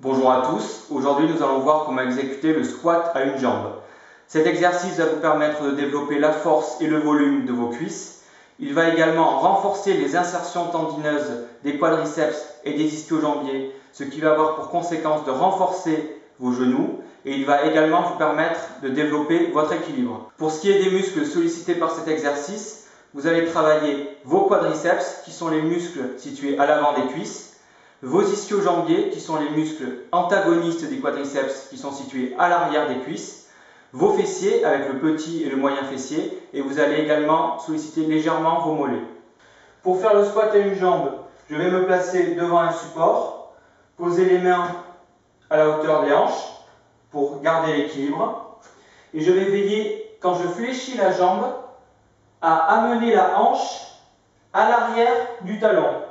Bonjour à tous, aujourd'hui nous allons voir comment exécuter le squat à une jambe. Cet exercice va vous permettre de développer la force et le volume de vos cuisses. Il va également renforcer les insertions tendineuses des quadriceps et des ischio-jambiers, ce qui va avoir pour conséquence de renforcer vos genoux, et il va également vous permettre de développer votre équilibre. Pour ce qui est des muscles sollicités par cet exercice, vous allez travailler vos quadriceps, qui sont les muscles situés à l'avant des cuisses, vos ischio-jambiers, qui sont les muscles antagonistes des quadriceps, qui sont situés à l'arrière des cuisses, vos fessiers avec le petit et le moyen fessier, et vous allez également solliciter légèrement vos mollets. Pour faire le squat à une jambe, je vais me placer devant un support, poser les mains à la hauteur des hanches pour garder l'équilibre, et je vais veiller, quand je fléchis la jambe, à amener la hanche à l'arrière du talon.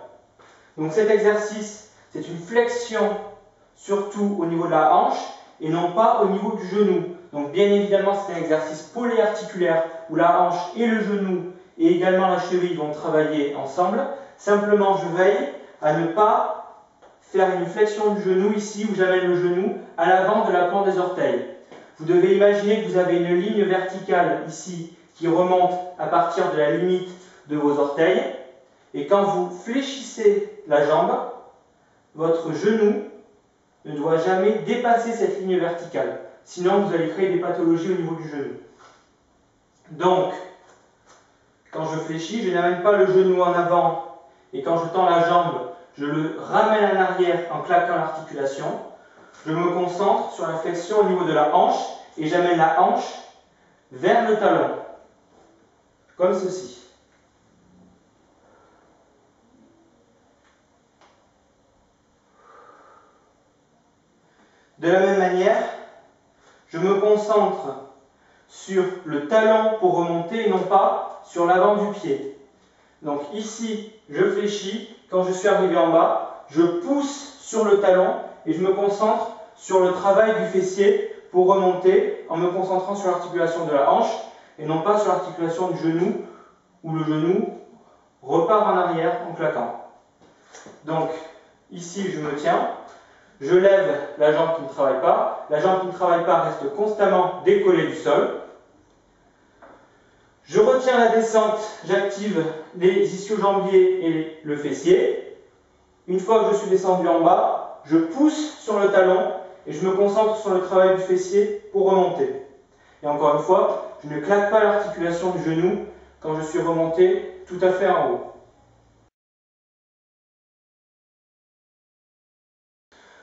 Donc cet exercice, c'est une flexion surtout au niveau de la hanche et non pas au niveau du genou. Donc bien évidemment, c'est un exercice polyarticulaire où la hanche et le genou et également la cheville vont travailler ensemble. Simplement, je veille à ne pas faire une flexion du genou ici où j'amène le genou à l'avant de la pointe des orteils. Vous devez imaginer que vous avez une ligne verticale ici qui remonte à partir de la limite de vos orteils. Et quand vous fléchissez la jambe, votre genou ne doit jamais dépasser cette ligne verticale. Sinon, vous allez créer des pathologies au niveau du genou. Donc, quand je fléchis, je n'amène pas le genou en avant. Et quand je tends la jambe, je le ramène en arrière en claquant l'articulation. Je me concentre sur la flexion au niveau de la hanche et j'amène la hanche vers le talon. Comme ceci. De la même manière, je me concentre sur le talon pour remonter et non pas sur l'avant du pied. Donc ici, je fléchis. Quand je suis arrivé en bas, je pousse sur le talon et je me concentre sur le travail du fessier pour remonter en me concentrant sur l'articulation de la hanche et non pas sur l'articulation du genou où le genou repart en arrière en claquant. Donc ici, je me tiens. Je lève la jambe qui ne travaille pas. La jambe qui ne travaille pas reste constamment décollée du sol. Je retiens la descente, j'active les ischio-jambiers et le fessier. Une fois que je suis descendu en bas, je pousse sur le talon et je me concentre sur le travail du fessier pour remonter. Et encore une fois, je ne claque pas l'articulation du genou quand je suis remonté tout à fait en haut.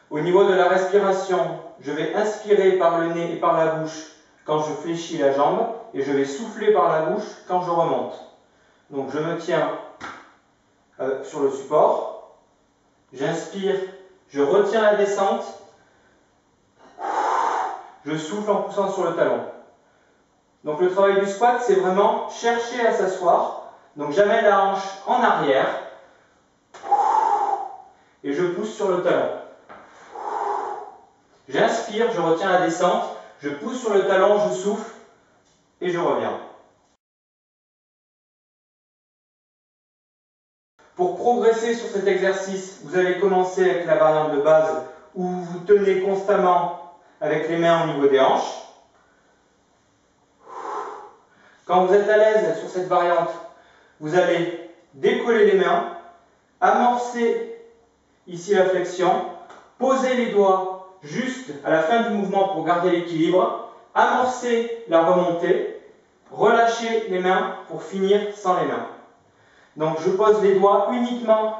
Au niveau de la respiration, je vais inspirer par le nez et par la bouche quand je fléchis la jambe et je vais souffler par la bouche quand je remonte. Donc je me tiens sur le support, j'inspire, je retiens la descente, je souffle en poussant sur le talon. Donc le travail du squat, c'est vraiment chercher à s'asseoir. Donc j'amène la hanche en arrière et je pousse sur le talon. J'inspire, je retiens la descente, je pousse sur le talon, je souffle et je reviens. Pour progresser sur cet exercice, vous allez commencer avec la variante de base où vous vous tenez constamment avec les mains au niveau des hanches. Quand vous êtes à l'aise sur cette variante, vous allez décoller les mains, amorcer ici la flexion, poser les doigts juste à la fin du mouvement pour garder l'équilibre, amorcer la remontée, relâcher les mains pour finir sans les mains. Donc je pose les doigts uniquement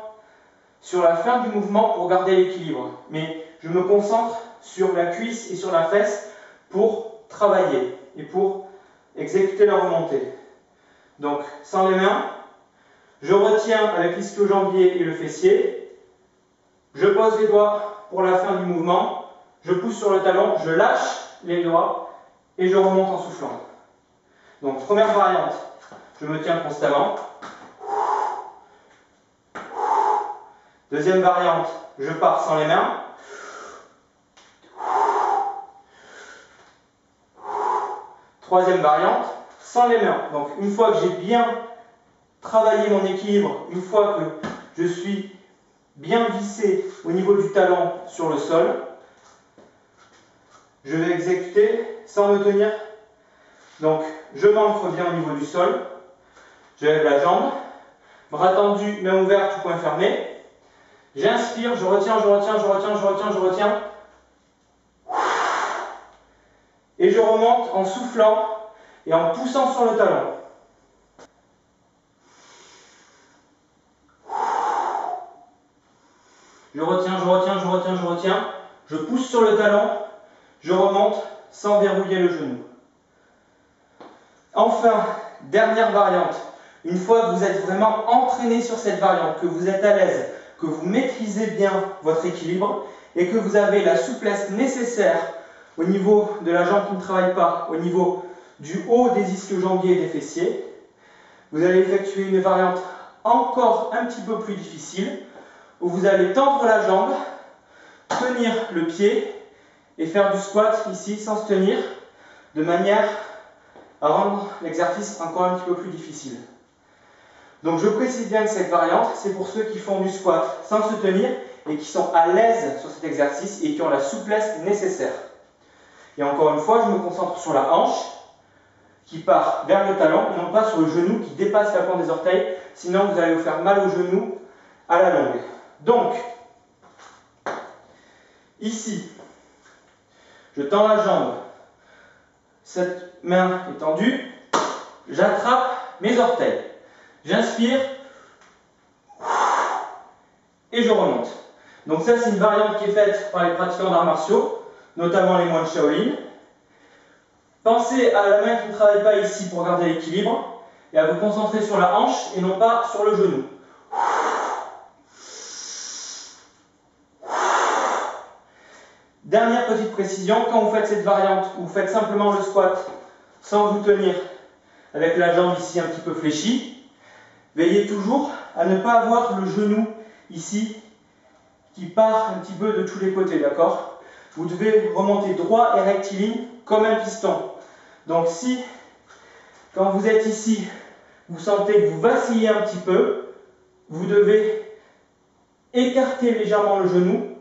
sur la fin du mouvement pour garder l'équilibre, mais je me concentre sur la cuisse et sur la fesse pour travailler et pour exécuter la remontée. Donc sans les mains, je retiens avec l'ischio-jambier et le fessier, je pose les doigts pour la fin du mouvement, je pousse sur le talon, je lâche les doigts et je remonte en soufflant. Donc première variante, je me tiens constamment. Deuxième variante, je pars sans les mains. Troisième variante, sans les mains. Donc une fois que j'ai bien travaillé mon équilibre, une fois que je suis bien vissé au niveau du talon sur le sol, je vais exécuter sans me tenir. Donc, je m'ancre bien au niveau du sol. Je lève la jambe. Bras tendus, main ouverte, poing fermé. J'inspire, je retiens, je retiens, je retiens, je retiens, je retiens. Et je remonte en soufflant et en poussant sur le talon. Je retiens, je retiens, je retiens, je retiens. Je pousse sur le talon, je remonte sans verrouiller le genou. Enfin, dernière variante. Une fois que vous êtes vraiment entraîné sur cette variante, que vous êtes à l'aise, que vous maîtrisez bien votre équilibre et que vous avez la souplesse nécessaire au niveau de la jambe qui ne travaille pas, au niveau du haut des ischio-jambiers et des fessiers, vous allez effectuer une variante encore un petit peu plus difficile où vous allez tendre la jambe, tenir le pied et faire du squat ici sans se tenir de manière à rendre l'exercice encore un petit peu plus difficile. Donc je précise bien que cette variante, c'est pour ceux qui font du squat sans se tenir et qui sont à l'aise sur cet exercice et qui ont la souplesse nécessaire. Et encore une fois, je me concentre sur la hanche qui part vers le talon, non pas sur le genou qui dépasse la pointe des orteils, sinon vous allez vous faire mal au genou à la longue. Donc, ici, je tends la jambe, cette main est tendue, j'attrape mes orteils, j'inspire et je remonte. Donc ça, c'est une variante qui est faite par les pratiquants d'arts martiaux, notamment les moines Shaolin. Pensez à la main qui ne travaille pas ici pour garder l'équilibre et à vous concentrer sur la hanche et non pas sur le genou. Dernière petite précision, quand vous faites cette variante, ou vous faites simplement le squat sans vous tenir avec la jambe ici un petit peu fléchie, veillez toujours à ne pas avoir le genou ici qui part un petit peu de tous les côtés, d'accord? Vous devez remonter droit et rectiligne comme un piston. Donc si, quand vous êtes ici, vous sentez que vous vacillez un petit peu, vous devez écarter légèrement le genou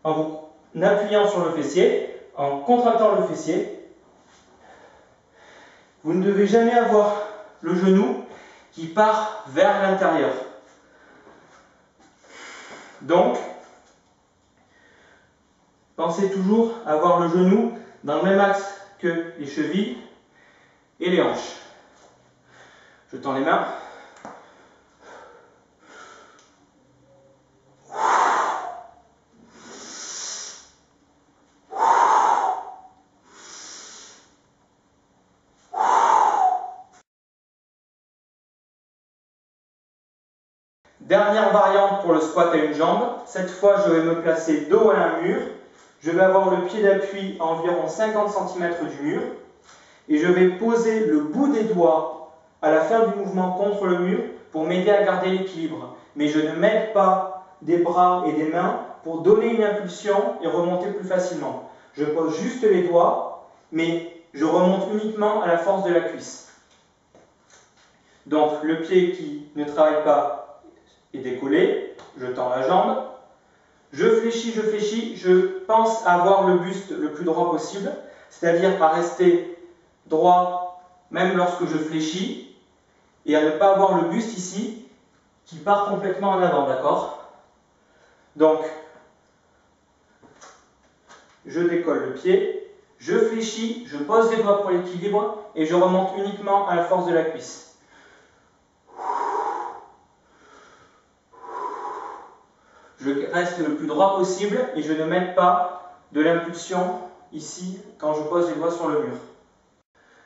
en vous appuyant sur le fessier, en contractant le fessier. Vous ne devez jamais avoir le genou qui part vers l'intérieur. Donc, pensez toujours à avoir le genou dans le même axe que les chevilles et les hanches. Je tends les mains. Dernière variante pour le squat à une jambe. Cette fois, je vais me placer dos à un mur. Je vais avoir le pied d'appui à environ 50 cm du mur. Et je vais poser le bout des doigts à la fin du mouvement contre le mur pour m'aider à garder l'équilibre. Mais je ne m'aide pas des bras et des mains pour donner une impulsion et remonter plus facilement. Je pose juste les doigts, mais je remonte uniquement à la force de la cuisse. Donc le pied qui ne travaille pas est décollé, je tends la jambe, je fléchis, je pense à avoir le buste le plus droit possible, c'est-à-dire à rester droit même lorsque je fléchis et à ne pas avoir le buste ici qui part complètement en avant, d'accord? Donc, je décolle le pied, je fléchis, je pose les doigts pour l'équilibre et je remonte uniquement à la force de la cuisse. Je reste le plus droit possible et je ne mène pas de l'impulsion ici quand je pose les doigts sur le mur.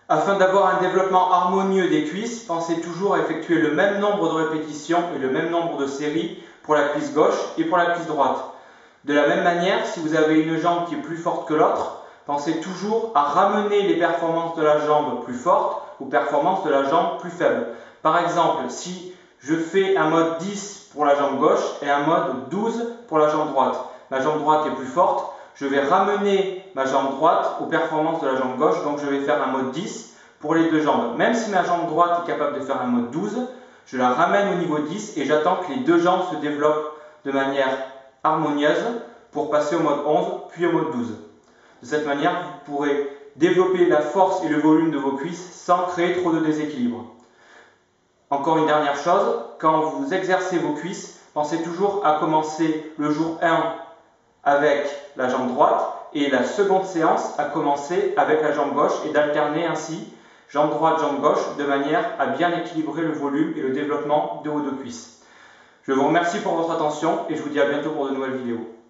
Afin d'avoir un développement harmonieux des cuisses, pensez toujours à effectuer le même nombre de répétitions et le même nombre de séries pour la cuisse gauche et pour la cuisse droite. De la même manière, si vous avez une jambe qui est plus forte que l'autre, pensez toujours à ramener les performances de la jambe plus forte aux performances de la jambe plus faible. Par exemple, si je fais un mode 10 pour la jambe gauche et un mode 12 pour la jambe droite. Ma jambe droite est plus forte, je vais ramener ma jambe droite aux performances de la jambe gauche, donc je vais faire un mode 10 pour les deux jambes. Même si ma jambe droite est capable de faire un mode 12, je la ramène au niveau 10 et j'attends que les deux jambes se développent de manière harmonieuse pour passer au mode 11 puis au mode 12. De cette manière, vous pourrez développer la force et le volume de vos cuisses sans créer trop de déséquilibre. Encore une dernière chose, quand vous exercez vos cuisses, pensez toujours à commencer le jour 1 avec la jambe droite et la seconde séance à commencer avec la jambe gauche et d'alterner ainsi jambe droite, jambe gauche de manière à bien équilibrer le volume et le développement de vos deux cuisses. Je vous remercie pour votre attention et je vous dis à bientôt pour de nouvelles vidéos.